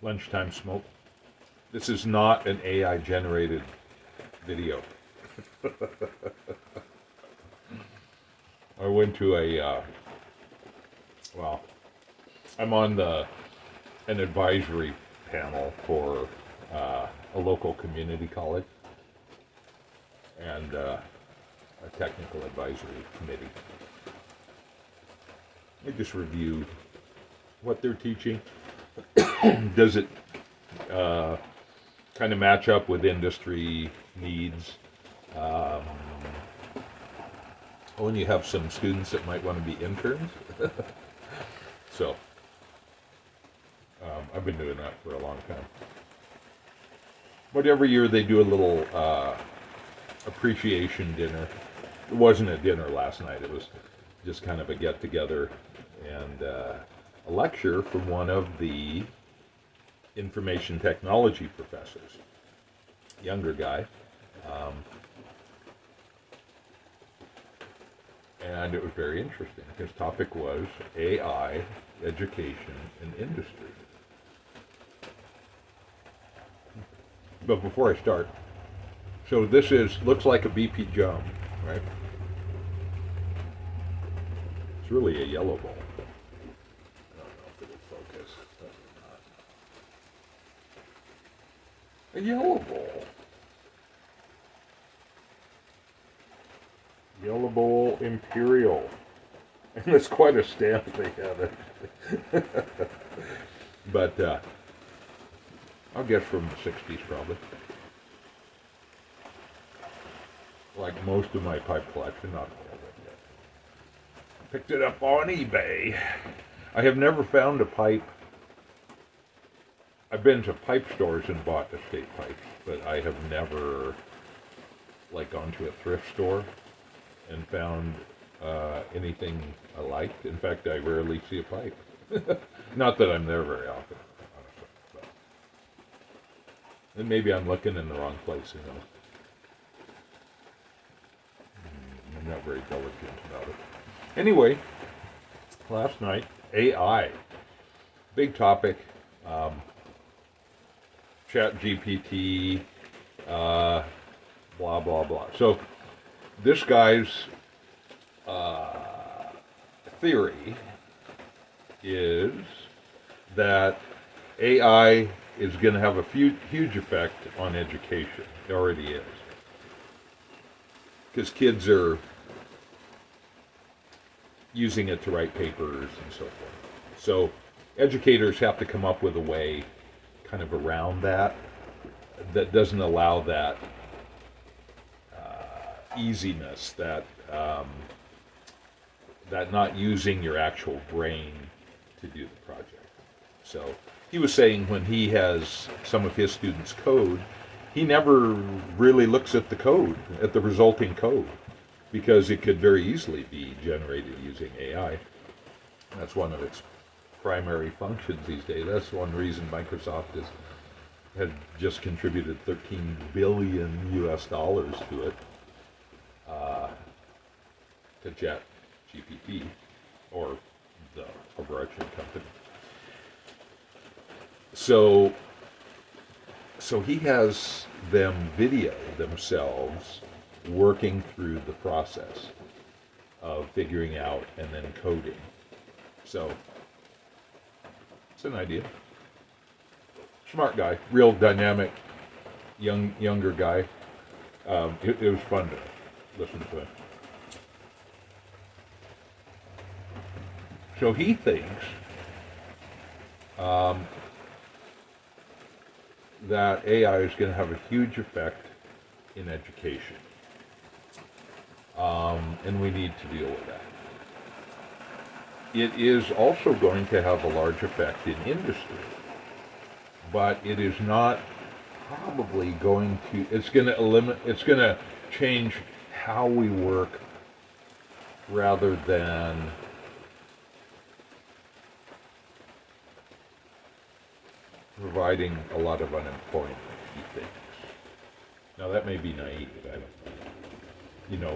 Lunchtime smoke. This is not an AI generated video. I went to I'm on an advisory panel for a local community college and a technical advisory committee. I just review what they're teaching. Does it kind of match up with industry needs? When you have some students that might want to be interns. So, I've been doing that for a long time. But every year they do a little appreciation dinner. It wasn't a dinner last night, it was just kind of a get-together and a lecture from one of the information technology professors. Younger guy. And it was very interesting. His topic was AI, education, and industry. But before I start, so this looks like a BP Jum, right? It's really a Yello-Bole. I don't know if it'll focus. A Yello-Bole. Yello-Bole Imperial. And it's quite a stamp they have it. But I'll guess from the 60s probably. Like most of my pipe collection, not all of it yet. Picked it up on eBay. I have never found a pipe. I've been to pipe stores and bought estate pipes, but I have never gone to a thrift store and found anything I liked. In fact, I rarely see a pipe. Not that I'm there very often, honestly. But. And maybe I'm looking in the wrong place, you know. I'm not very diligent about it. Anyway, last night, AI. Big topic. Chat GPT, blah, blah, blah. So, this guy's theory is that AI is going to have a huge effect on education. It already is. Because kids are using it to write papers and so forth. So educators have to come up with a way kind of around that doesn't allow that easiness, that not using your actual brain to do the project. So he was saying when he has some of his students code, he never really looks at the code, at the resulting code, because it could very easily be generated using AI. That's one of its primary functions these days. That's one reason Microsoft had just contributed $13 billion to it, to Chat GPT, or the overarching company. So he has them video themselves working through the process of figuring out and then coding. So it's an idea. Smart guy, real dynamic, younger guy. It was fun to listen to him. So he thinks that AI is going to have a huge effect in education. And we need to deal with that. It is also going to have a large effect in industry. But it is not probably going to, it's going to change how we work rather than providing a lot of unemployment, he thinks. Now that may be naive, I don't know. You know,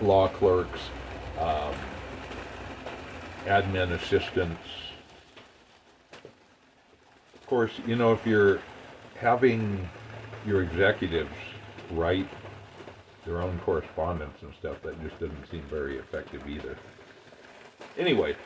law clerks, admin assistants, course, if you're having your executives write their own correspondence and stuff, that just doesn't seem very effective either. Anyway,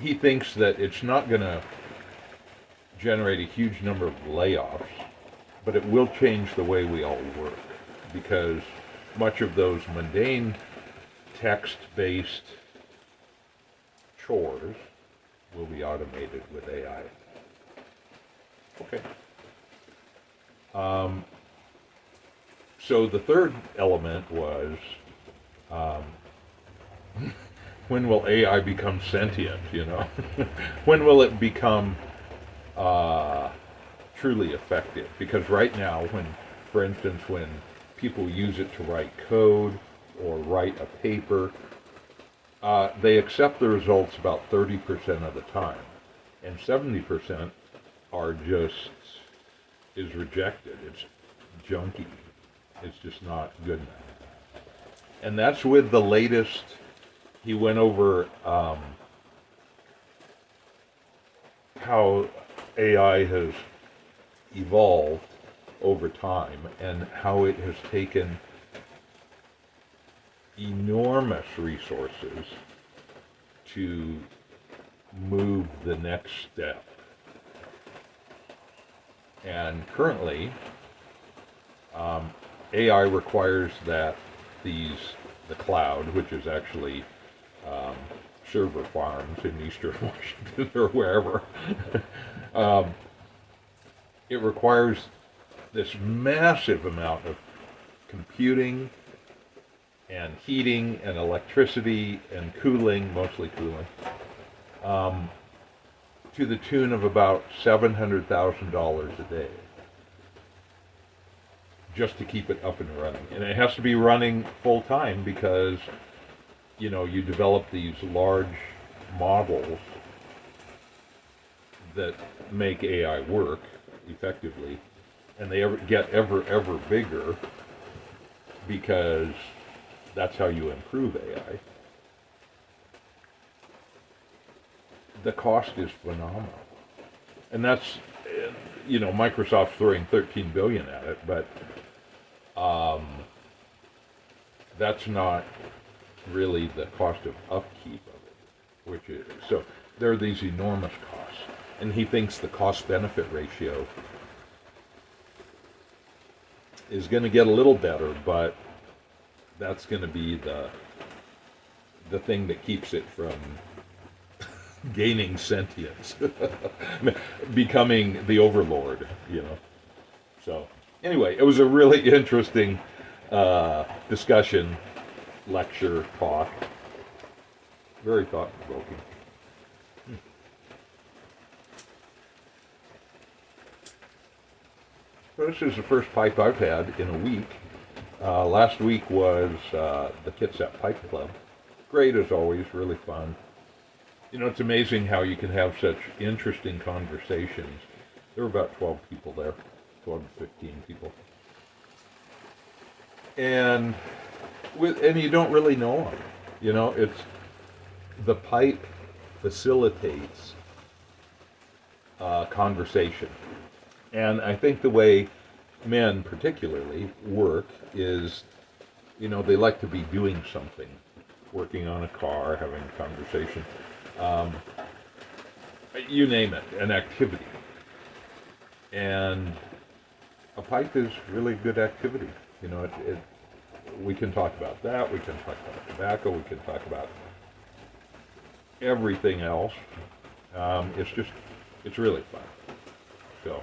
he thinks that it's not going to generate a huge number of layoffs, but it will change the way we all work, because much of those mundane text-based chores will be automated with AI. Okay. So the third element was, when will AI become sentient, When will it become truly effective? Because right now, for instance, when people use it to write code or write a paper, they accept the results about 30% of the time, and 70% is rejected. It's junky. It's just not good enough. And that's with the latest. He went over how AI has evolved over time and how it has taken enormous resources to move the next step. And currently, AI requires that the cloud, which is actually server farms in Eastern Washington or wherever, it requires this massive amount of computing and heating and electricity and cooling, mostly cooling, to the tune of about $700,000 a day, just to keep it up and running. And it has to be running full time because, you develop these large models that make AI work effectively, and they get ever bigger, because that's how you improve AI. The cost is phenomenal. And that's, Microsoft's throwing $13 billion at it, but that's not really the cost of upkeep of it, so there are these enormous costs. And he thinks the cost-benefit ratio is going to get a little better, but that's going to be the thing that keeps it from gaining sentience, becoming the overlord, So anyway, it was a really interesting discussion, lecture, talk, very thought-provoking. So this is the first pipe I've had in a week. Last week was the Kitsap Pipe Club. Great as always, really fun. It's amazing how you can have such interesting conversations. There were about 12 people there, 12 to 15 people. And you don't really know them. It's the pipe facilitates conversation. And I think the way men particularly work is, they like to be doing something, working on a car, having a conversation. You name it, an activity. And a pipe is really good activity. We can talk about that, we can talk about tobacco, we can talk about everything else. It's really fun. So,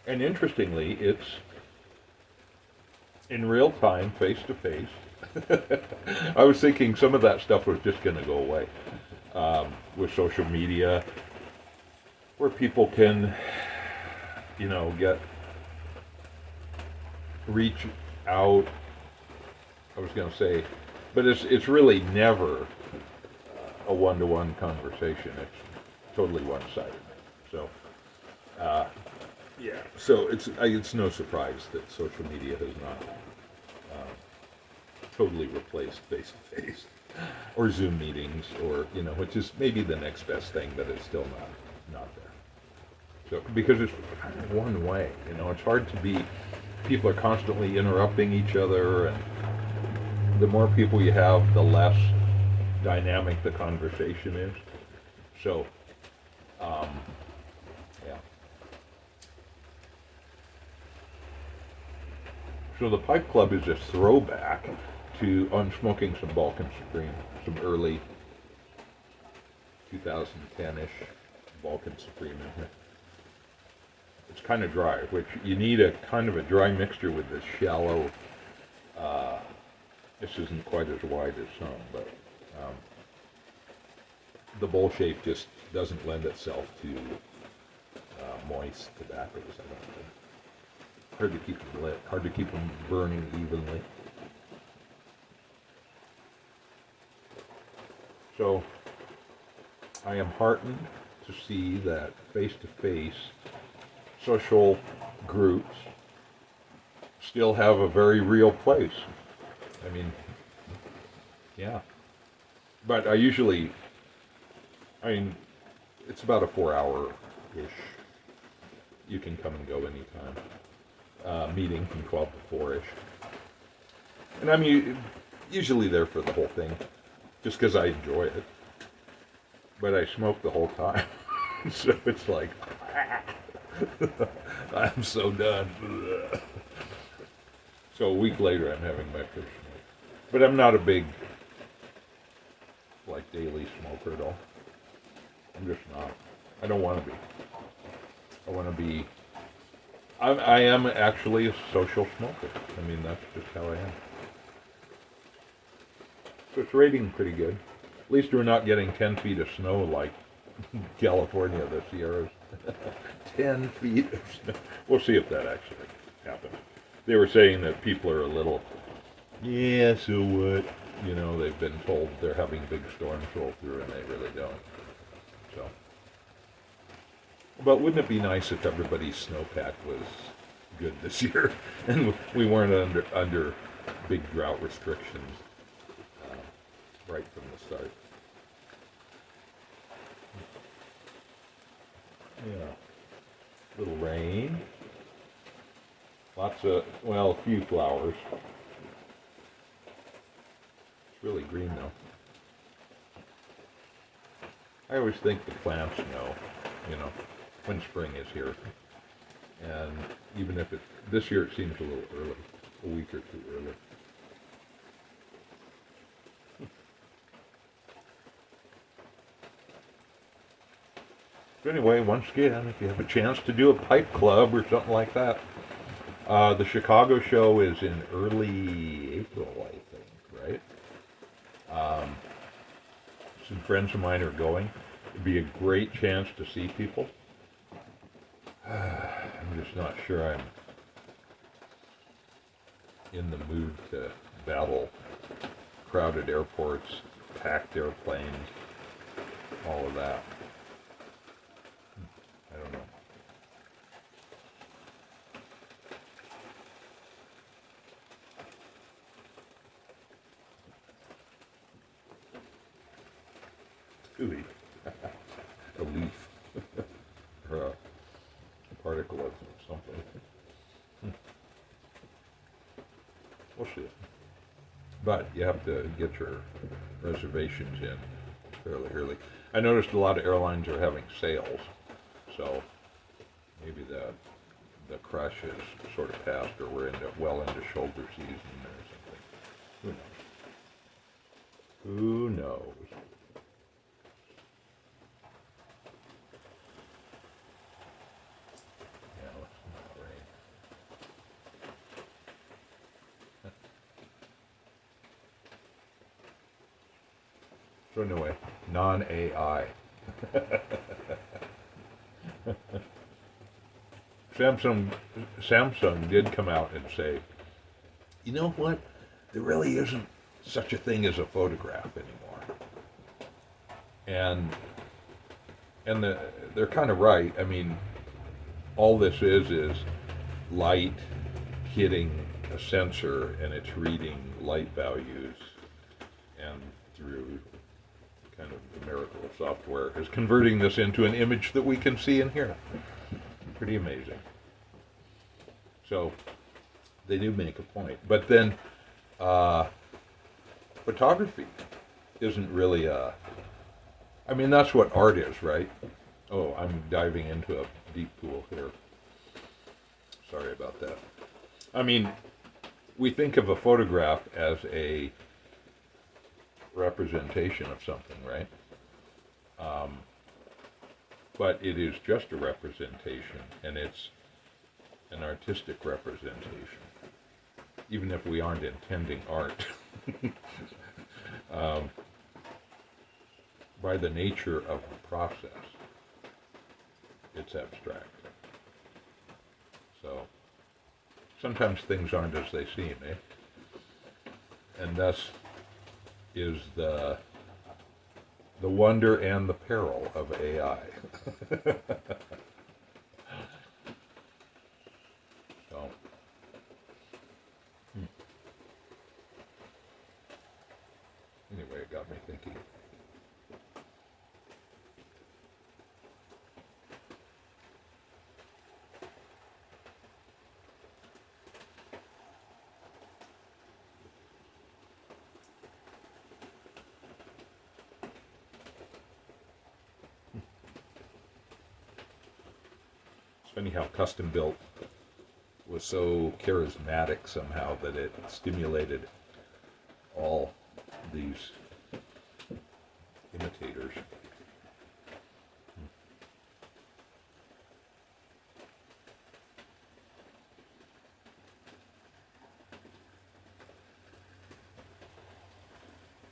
and interestingly, it's in real time, face to face. I was thinking some of that stuff was just going to go away. With social media, where people can, reach out. I was going to say, but it's really never a one-to-one conversation. It's totally one-sided. So, yeah. So it's no surprise that social media has not totally replaced face-to-face or Zoom meetings, or which is maybe the next best thing, but it's still not there. So because it's kind of one way, you know, it's hard to be. People are constantly interrupting each other, and the more people you have, the less dynamic the conversation is. So, yeah. So the Pipe Club is a throwback to unsmoking some Balkan Supreme, some early 2010-ish Balkan Supreme in here. It's kind of dry, which you need a kind of a dry mixture with this shallow. This isn't quite as wide as some, but the bowl shape just doesn't lend itself to moist tobaccos. I don't think. Hard to keep them lit. Hard to keep them burning evenly. So I am heartened to see that face-to-face social groups still have a very real place. I mean, yeah. But I mean, it's about a 4-hour-ish. You can come and go anytime. Meeting from 12 to 4-ish. And I'm usually there for the whole thing, just because I enjoy it. But I smoke the whole time. So it's like, I'm so done. So a week later, I'm having my first smoke. But I'm not a big, like, daily smoker at all. I'm just not. I don't want to be. I want to be. I am actually a social smoker. I mean, that's just how I am. So it's rating pretty good. At least we're not getting 10 feet of snow like California, the Sierras. 10 feet of snow. We'll see if that actually happens. They were saying that people are a little, yeah, so what? You know, they've been told they're having big storms roll through and they really don't. So, but wouldn't it be nice if everybody's snowpack was good this year and we weren't under big drought restrictions right from the start? Yeah, little rain. Lots of, well, a few flowers. It's really green though. I always think the plants know, you know, when spring is here. And even if this year it seems a little early, a week or two early. But anyway, once again, if you have a chance to do a pipe club or something like that, the Chicago show is in early April, I think, right? Some friends of mine are going. It'd be a great chance to see people. I'm just not sure I'm in the mood to battle crowded airports, packed airplanes, all of that. I don't know. Ooh, a leaf or a particle of something. We'll see. But you have to get your reservations in fairly early. I noticed a lot of airlines are having sales, so maybe the crush is sort of past, or we're well into shoulder season or something. Who knows? Who knows? Yeah, let's not rain. So anyway, non-AI. Samsung did come out and say, you know what? There really isn't such a thing as a photograph anymore. And they're kind of right. I mean, all this is light hitting a sensor and it's reading light values, and through kind of the miracle of software is converting this into an image that we can see and hear. Pretty amazing. So they do make a point. But then photography isn't really I mean, that's what art is, right? Oh, I'm diving into a deep pool here. Sorry about that. I mean, we think of a photograph as a representation of something, right? But it is just a representation, and it's an artistic representation, even if we aren't intending art. By the nature of the process, it's abstract. So sometimes things aren't as they seem, eh? And thus is the wonder and the peril of AI. So, anyway, it got me thinking. It's funny how custom built was so charismatic somehow that it stimulated all these imitators.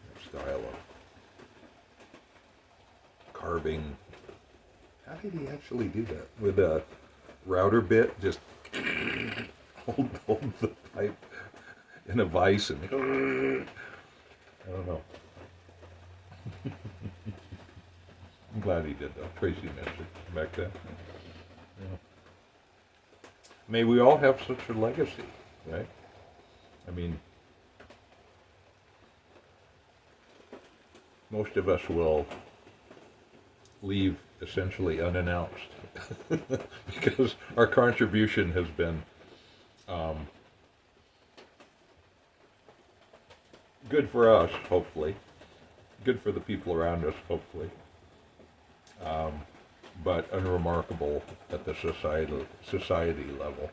Their style of carving. How did he actually do that? With a router bit, just hold the pipe in a vise and I don't know. I'm glad he did though. Tracy mentioned back then. Yeah. May we all have such a legacy, right? I mean, most of us will leave essentially unannounced because our contribution has been good for us, hopefully, good for the people around us, hopefully, but unremarkable at the society level.